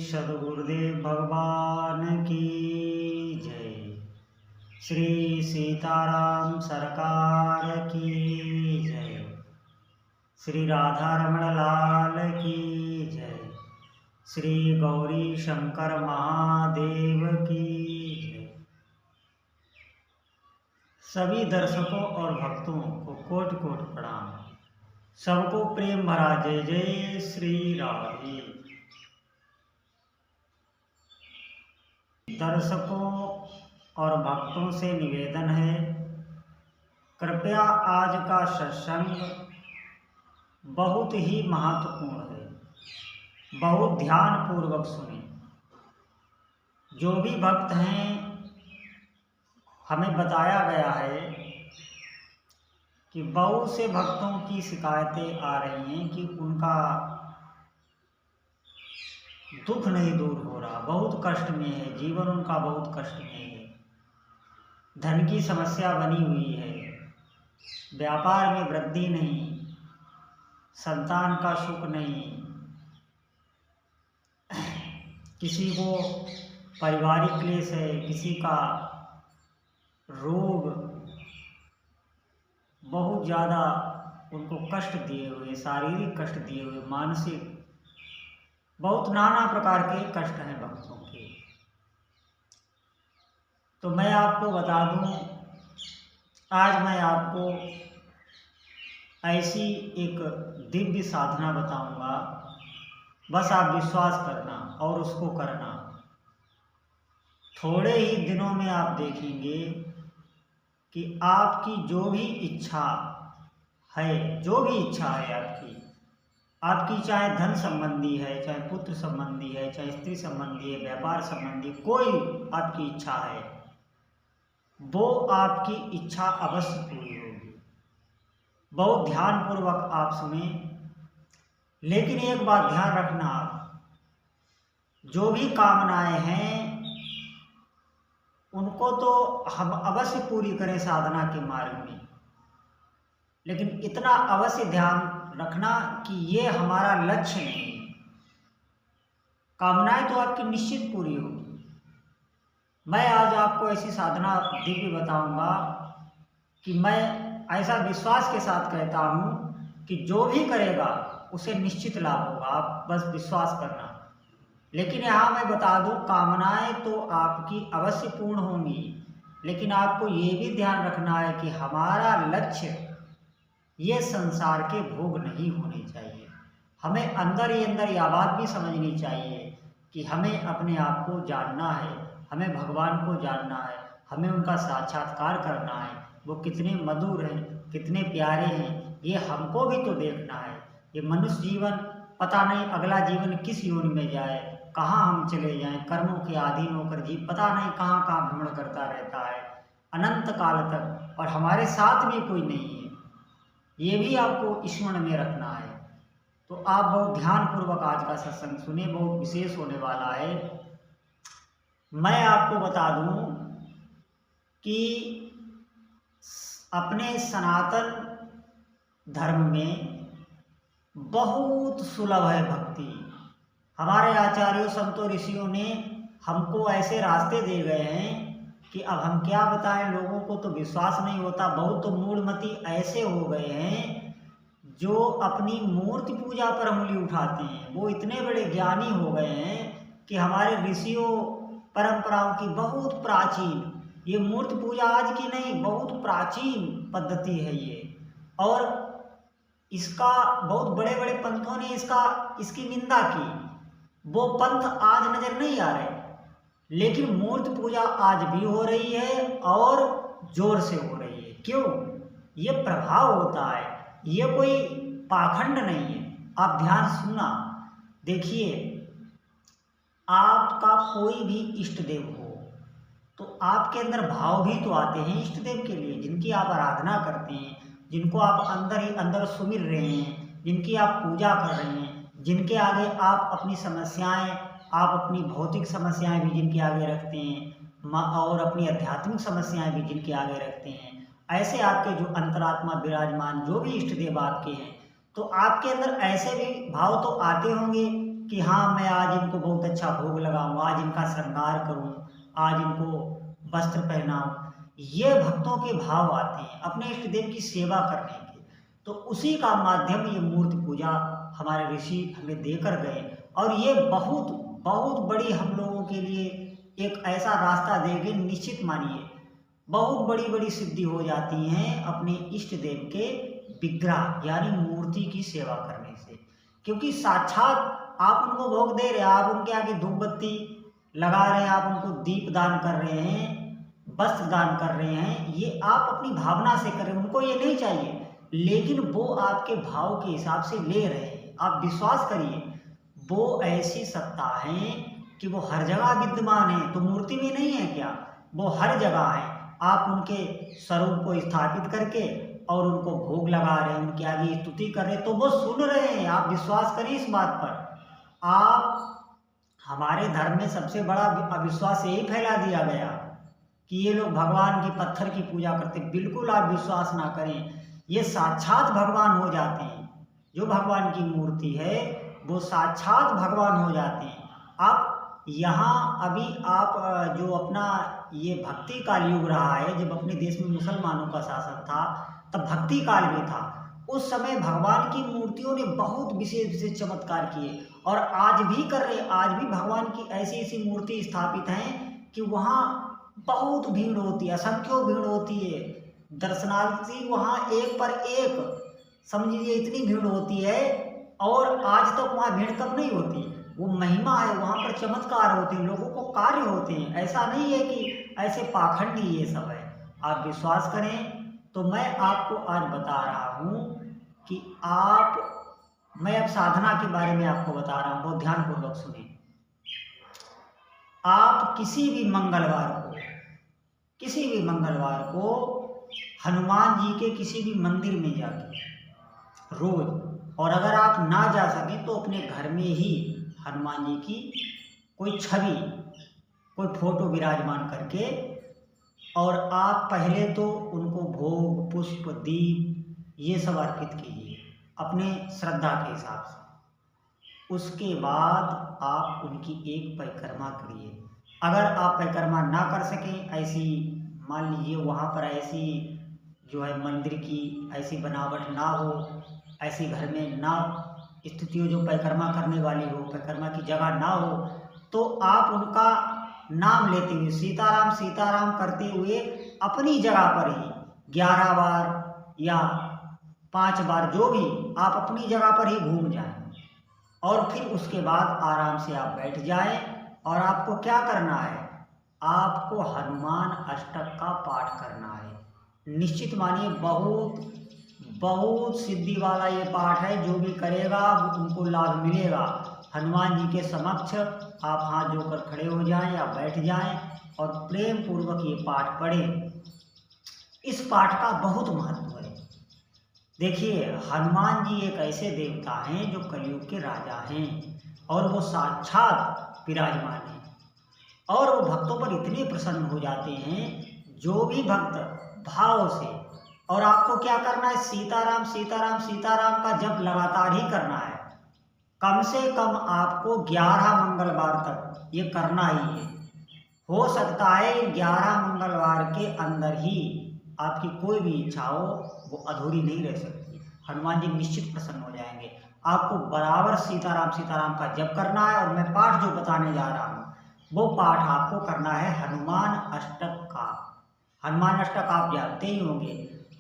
सद्गुरुदेव भगवान की जय। श्री सीताराम सरकार की जय। श्री राधा रमण लाल की जय। श्री गौरी शंकर महादेव की जय। सभी दर्शकों और भक्तों को कोटि कोटि प्रणाम। सबको प्रेम भरा जय जय श्री राधे। दर्शकों और भक्तों से निवेदन है, कृपया आज का सत्संग बहुत ही महत्वपूर्ण है, बहुत ध्यान पूर्वक सुने। जो भी भक्त हैं, हमें बताया गया है कि बहुत से भक्तों की शिकायतें आ रही हैं कि उनका दुख नहीं दूर हो रहा, बहुत कष्ट में है, जीवन उनका बहुत कष्ट में है। धन की समस्या बनी हुई है, व्यापार में वृद्धि नहीं, संतान का सुख नहीं, किसी को पारिवारिक क्लेश है, किसी का रोग बहुत ज़्यादा उनको कष्ट दिए हुए, शारीरिक कष्ट दिए हुए, मानसिक बहुत नाना प्रकार के कष्ट हैं भक्तों के। तो मैं आपको बता दूं, आज मैं आपको ऐसी एक दिव्य साधना बताऊंगा, बस आप विश्वास करना और उसको करना। थोड़े ही दिनों में आप देखेंगे कि आपकी जो भी इच्छा है, जो भी इच्छा है आपकी चाहे धन संबंधी है, चाहे पुत्र संबंधी है, चाहे स्त्री संबंधी है, व्यापार संबंधी, कोई आपकी इच्छा है, वो आपकी इच्छा अवश्य पूरी होगी। बहुत ध्यानपूर्वक आप सुने। लेकिन एक बात ध्यान रखना, जो भी कामनाएं हैं उनको तो हम अवश्य पूरी करें साधना के मार्ग में, लेकिन इतना अवश्य ध्यान रखना कि ये हमारा लक्ष्य नहीं है। कामनाएं तो आपकी निश्चित पूरी होगी। मैं आज आपको ऐसी साधना दिव्य बताऊंगा कि मैं ऐसा विश्वास के साथ कहता हूं कि जो भी करेगा उसे निश्चित लाभ होगा, आप बस विश्वास करना। लेकिन यहाँ मैं बता दूं, कामनाएं तो आपकी अवश्य पूर्ण होंगी, लेकिन आपको ये भी ध्यान रखना है कि हमारा लक्ष्य ये संसार के भोग नहीं होने चाहिए। हमें अंदर ही अंदर यह बात भी समझनी चाहिए कि हमें अपने आप को जानना है, हमें भगवान को जानना है, हमें उनका साक्षात्कार करना है। वो कितने मधुर हैं, कितने प्यारे हैं, ये हमको भी तो देखना है। ये मनुष्य जीवन पता नहीं अगला जीवन किस योनि में जाए, कहाँ हम चले जाएं, कर्मों के अधीन होकर जीव पता नहीं कहाँ कहाँ भ्रमण करता रहता है अनंत काल तक, और हमारे साथ में कोई नहीं है। ये भी आपको स्मरण में रखना है। तो आप बहुत ध्यानपूर्वक आज का सत्संग सुने, बहुत विशेष होने वाला है। मैं आपको बता दूं कि अपने सनातन धर्म में बहुत सुलभ है भक्ति। हमारे आचार्यों संतों ऋषियों ने हमको ऐसे रास्ते दे गए हैं कि अब हम क्या बताएं, लोगों को तो विश्वास नहीं होता। बहुत तो मूढ़मती ऐसे हो गए हैं जो अपनी मूर्ति पूजा पर उंगली उठाते हैं। वो इतने बड़े ज्ञानी हो गए हैं कि हमारे ऋषियों परंपराओं की बहुत प्राचीन, ये मूर्ति पूजा आज की नहीं, बहुत प्राचीन पद्धति है ये। और इसका बहुत बड़े बड़े पंथों ने इसकी निंदा की। वो पंथ आज नजर नहीं आ रहे, लेकिन मूर्ति पूजा आज भी हो रही है और जोर से हो रही है। क्यों? ये प्रभाव होता है, ये कोई पाखंड नहीं है। आप ध्यान सुनना। देखिए, आपका कोई भी इष्ट देव हो तो आपके अंदर भाव भी तो आते हैं इष्ट देव के लिए, जिनकी आप आराधना करते हैं, जिनको आप अंदर ही अंदर सुमिर रहे हैं, जिनकी आप पूजा कर रहे हैं, जिनके आगे आप अपनी समस्याएं, आप अपनी भौतिक समस्याएं भी जिनके आगे रखते हैं और अपनी आध्यात्मिक समस्याएं भी जिनके आगे रखते हैं। ऐसे आपके जो अंतरात्मा विराजमान जो भी इष्ट देव आपके हैं, तो आपके अंदर ऐसे भी भाव तो आते होंगे कि हाँ मैं आज इनको बहुत अच्छा भोग लगाऊं, आज इनका श्रृंगार करूं, आज इनको वस्त्र पहनाऊं। ये भक्तों के भाव आते हैं अपने इष्ट देव की सेवा करने के। तो उसी का माध्यम ये मूर्ति पूजा हमारे ऋषि हमें देकर गए, और ये बहुत बहुत बड़ी हम लोगों के लिए एक ऐसा रास्ता दे गए। निश्चित मानिए बहुत बड़ी बड़ी सिद्धि हो जाती हैं अपने इष्ट देव के विग्रह यानी मूर्ति की सेवा करने से, क्योंकि साक्षात आप उनको भोग दे रहे हैं, आप उनके आगे धूप बत्ती लगा रहे हैं, आप उनको दीप दान कर रहे हैं, वस्त्र दान कर रहे हैं, ये आप अपनी भावना से कर रहे हैं, उनको ये नहीं चाहिए, लेकिन वो आपके भाव के हिसाब से ले रहे हैं। आप विश्वास करिए वो ऐसी सत्ता है कि वो हर जगह विद्यमान है। तो मूर्ति में नहीं है क्या, वो हर जगह है। आप उनके स्वरूप को स्थापित करके और उनको भोग लगा रहे हैं, उनके आगे स्तुति कर रहे हैं, तो वो सुन रहे हैं। आप विश्वास करें इस बात पर। आप हमारे धर्म में सबसे बड़ा अविश्वास यही फैला दिया गया कि ये लोग भगवान की पत्थर की पूजा करते। बिल्कुल आप विश्वास ना करें, ये साक्षात भगवान हो जाते हैं। जो भगवान की मूर्ति है वो साक्षात भगवान हो जाते हैं। आप यहाँ अभी आप जो अपना ये भक्ति काल युग रहा है, जब अपने देश में मुसलमानों का शासन था तब भक्ति काल में था। उस समय भगवान की मूर्तियों ने बहुत विशेष विशेष चमत्कार किए, और आज भी कर रहे। आज भी भगवान की ऐसी ऐसी मूर्ति स्थापित हैं कि वहाँ बहुत भीड़ होती है, असंख्य भीड़ होती है। दर्शनार्थी वहाँ एक पर एक समझिए इतनी भीड़ होती है, और आज तक वहाँ भीड़ कब नहीं होती। वो महिमा है, वहाँ पर चमत्कार होते हैं, लोगों को कार्य होते हैं। ऐसा नहीं है कि ऐसे पाखंडी ये सब है। आप विश्वास करें तो मैं आपको आज बता रहा हूँ कि मैं अब साधना के बारे में आपको बता रहा हूँ, बहुत ध्यानपूर्वक सुने। आप किसी भी मंगलवार को हनुमान जी के किसी भी मंदिर में जाके रोज, और अगर आप ना जा सकें तो अपने घर में ही हनुमान जी की कोई छवि, कोई फोटो विराजमान करके, और आप पहले तो उनको भोग, पुष्प, दीप ये सब अर्पित कीजिए अपने श्रद्धा के हिसाब से। उसके बाद आप उनकी एक परिक्रमा करिए। अगर आप परिक्रमा ना कर सकें, ऐसी मान लीजिए वहाँ पर ऐसी जो है मंदिर की ऐसी बनावट ना हो, ऐसी घर में ना स्थिति हो जो परिक्रमा करने वाली हो, परिक्रमा की जगह ना हो, तो आप उनका नाम लेते हुए सीताराम सीताराम करते हुए अपनी जगह पर ही 11 बार या 5 बार जो भी आप अपनी जगह पर ही घूम जाएं, और फिर उसके बाद आराम से आप बैठ जाएं। और आपको क्या करना है, आपको हनुमान अष्टक का पाठ करना है। निश्चित मानिए बहुत बहुत सिद्धि वाला ये पाठ है। जो भी करेगा उनको लाभ मिलेगा। हनुमान जी के समक्ष आप हाथ जोड़कर खड़े हो जाएं या बैठ जाएं और प्रेम पूर्वक ये पाठ पढ़ें। इस पाठ का बहुत महत्व है। देखिए हनुमान जी एक ऐसे देवता हैं जो कलयुग के राजा हैं, और वो साक्षात विराजमान हैं, और वो भक्तों पर इतने प्रसन्न हो जाते हैं, जो भी भक्त भाव से। और आपको क्या करना है, सीताराम सीताराम सीताराम का जप लगातार ही करना है। कम से कम आपको 11 मंगलवार तक ये करना ही है। हो सकता है 11 मंगलवार के अंदर ही आपकी कोई भी इच्छा हो वो अधूरी नहीं रह सकती। हनुमान जी निश्चित प्रसन्न हो जाएंगे। आपको बराबर सीताराम सीताराम का जप करना है। और मैं पाठ जो बताने जा रहा हूँ वो पाठ आपको करना है हनुमान अष्टक का। हनुमान अष्टक आप जानते ही होंगे।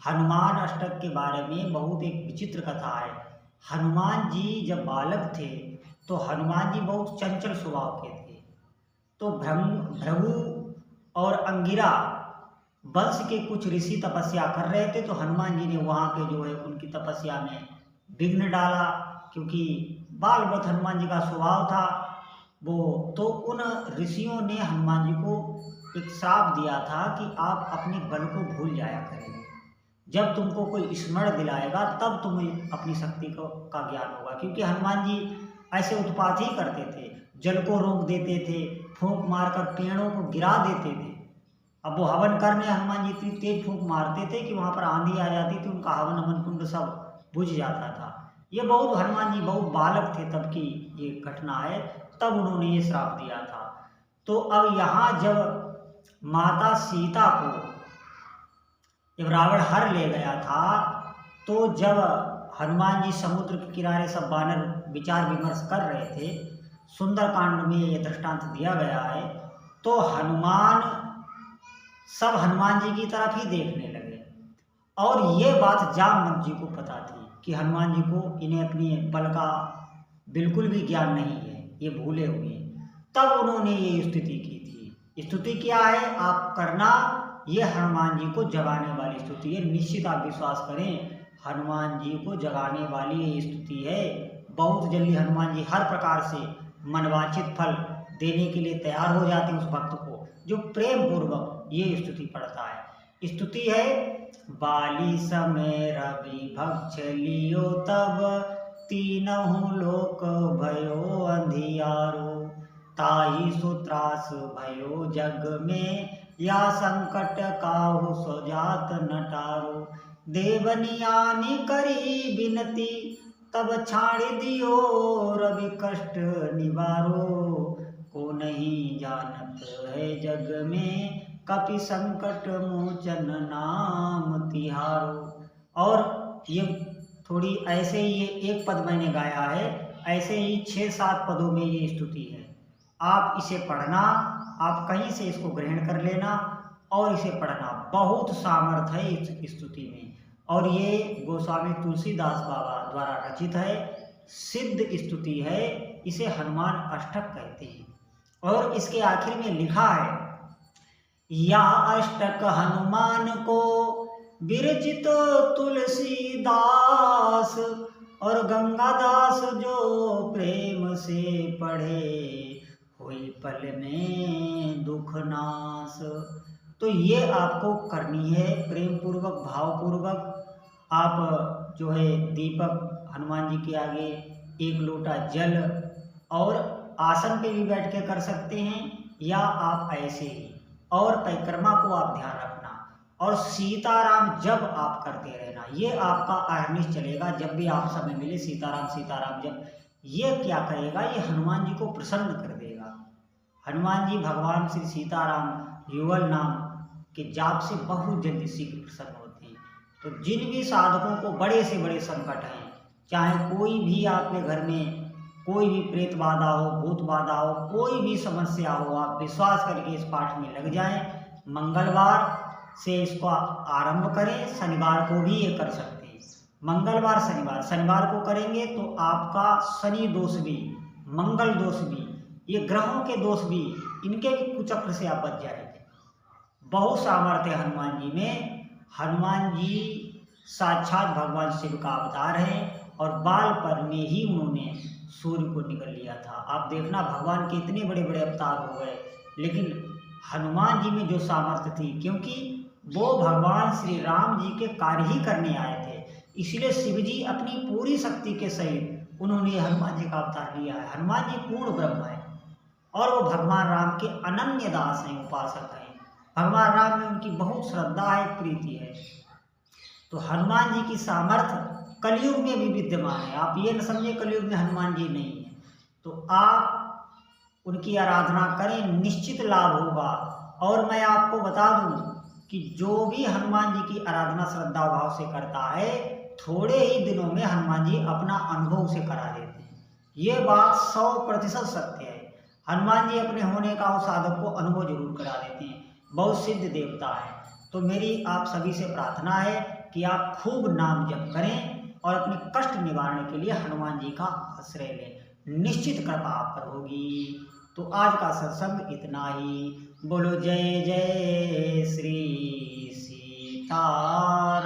हनुमान अष्टक के बारे में बहुत एक विचित्र कथा है। हनुमान जी जब बालक थे तो हनुमान जी बहुत चंचल स्वभाव के थे। तो भृगु और अंगिरा वंश के कुछ ऋषि तपस्या कर रहे थे, तो हनुमान जी ने वहाँ पे जो है उनकी तपस्या में विघ्न डाला, क्योंकि बाल बत हनुमान जी का स्वभाव था वो। तो उन ऋषियों ने हनुमान जी को एक श्राप दिया था कि आप अपने बल को भूल जाया करेंगे। जब तुमको कोई स्मरण दिलाएगा तब तुम्हें अपनी शक्ति का ज्ञान होगा। क्योंकि हनुमान जी ऐसे उत्पात ही करते थे, जल को रोक देते थे, फूंक मारकर पेड़ों को गिरा देते थे। अब वो हवन करने हनुमान जी इतनी तेज फूंक मारते थे कि वहाँ पर आंधी आ जाती थी, उनका हवन हवन कुंड सब बुझ जाता था। ये बहुत हनुमान जी बहुत बालक थे तब की ये घटना है, तब उन्होंने ये श्राप दिया था। तो अब यहाँ जब माता सीता को जब रावण हर ले गया था, तो जब हनुमान जी समुद्र के किनारे सब वानर विचार विमर्श कर रहे थे, सुंदरकांड में ये दृष्टांत दिया गया है, तो सब हनुमान जी की तरफ ही देखने लगे। और ये बात जामवंत जी को पता थी कि हनुमान जी को इन्हें अपनी बल का बिल्कुल भी ज्ञान नहीं है, ये भूले हुए हैं। तब उन्होंने ये स्तुति की थी। स्तुति क्या है आप करना, ये हनुमान जी को जगाने वाली स्तुति है। निश्चित आप विश्वास करें, हनुमान जी को जगाने वाली ये स्तुति है। बहुत जल्दी हनुमान जी हर प्रकार से मनवांछित फल देने के लिए तैयार हो जाते हैं उस भक्त को जो प्रेम पूर्वक ये स्तुति पढ़ता है। स्तुति है, बाली समय रवि भक्ष लियो तब, तीनहु लोक भयो अंधियारो, ताई सुत्रास भयो जग में, या संकट काहु सोजात नटारो, देवनियानी करी बिनती, तब छाड़ दियो रवि कष्ट निवारो, को नहीं जानत है जग में, कपि संकट मोचन नाम तिहारो। और ये थोड़ी ऐसे ही, ये एक पद मैंने गाया है, ऐसे ही 6-7 पदों में ये स्तुति है। आप इसे पढ़ना, आप कहीं से इसको ग्रहण कर लेना और इसे पढ़ना। बहुत सामर्थ्य है इस स्तुति में, और ये गोस्वामी तुलसीदास बाबा द्वारा रचित है, सिद्ध स्तुति है। इसे हनुमान अष्टक कहते हैं। और इसके आखिर में लिखा है, या अष्टक हनुमान को विरचित तुलसीदास, और गंगादास जो प्रेम से पढ़े, हुई पल में दुख नाश। तो ये आपको करनी है प्रेम पूर्वक, भाव पूर्वक। आप जो है दीपक हनुमान जी के आगे 1 लोटा जल, और आसन पे भी बैठ के कर सकते हैं, या आप ऐसे ही। और परिक्रमा को आप ध्यान रखना, और सीताराम जब आप करते रहना, ये आपका अहर्निश चलेगा। जब भी आप समय मिले सीताराम सीताराम जब, ये क्या करेगा, ये हनुमान जी को प्रसन्न कर देगा। हनुमान जी भगवान श्री सीताराम युगल नाम के जाप से बहुत जल्दी शीघ्र प्रसन्न होते हैं। तो जिन भी साधकों को बड़े से बड़े संकट हैं, चाहे कोई भी आपके घर में कोई भी प्रेत बाधा हो, भूत बाधा हो, कोई भी समस्या हो, आप विश्वास करके इस पाठ में लग जाएं। मंगलवार से इसको आरंभ करें, शनिवार को भी ये कर सकते हैं। मंगलवार शनिवार को करेंगे तो आपका शनि दोष भी, मंगल दोष भी, ये ग्रहों के दोष भी, इनके भी कुचक्र से आप बच जाएंगे। बहुत सामर्थ्य हनुमान जी में। हनुमान जी साक्षात भगवान शिव का अवतार है, और बालपन में ही उन्होंने सूर्य को निकल लिया था। आप देखना भगवान के इतने बड़े बड़े अवतार हो गए, लेकिन हनुमान जी में जो सामर्थ्य थी, क्योंकि वो भगवान श्री राम जी के कार्य ही करने आए थे, इसलिए शिव जी अपनी पूरी शक्ति के सहित उन्होंने हनुमान जी का अवतार लिया है। हनुमान जी पूर्ण ब्रह्म है, और वो भगवान राम के अनन्य दास हैं, उपासक हैं। भगवान राम में उनकी बहुत श्रद्धा है, प्रीति है। तो हनुमान जी की सामर्थ्य कलयुग में भी विद्यमान है। आप ये न समझे कलयुग में हनुमान जी नहीं है। तो आप उनकी आराधना करें, निश्चित लाभ होगा। और मैं आपको बता दूं कि जो भी हनुमान जी की आराधना श्रद्धा भाव से करता है, थोड़े ही दिनों में हनुमान जी अपना अनुभव से करा देते हैं। ये बात 100% सत्य है। हनुमान जी अपने होने का उस साधक को अनुभव जरूर करा देते हैं। बहुत सिद्ध देवता है। तो मेरी आप सभी से प्रार्थना है कि आप खूब नाम जप करें, और अपने कष्ट निवारने के लिए हनुमान जी का आश्रय लें। निश्चित कृपा आप पर होगी। तो आज का सत्संग इतना ही। बोलो जय जय श्री सीता।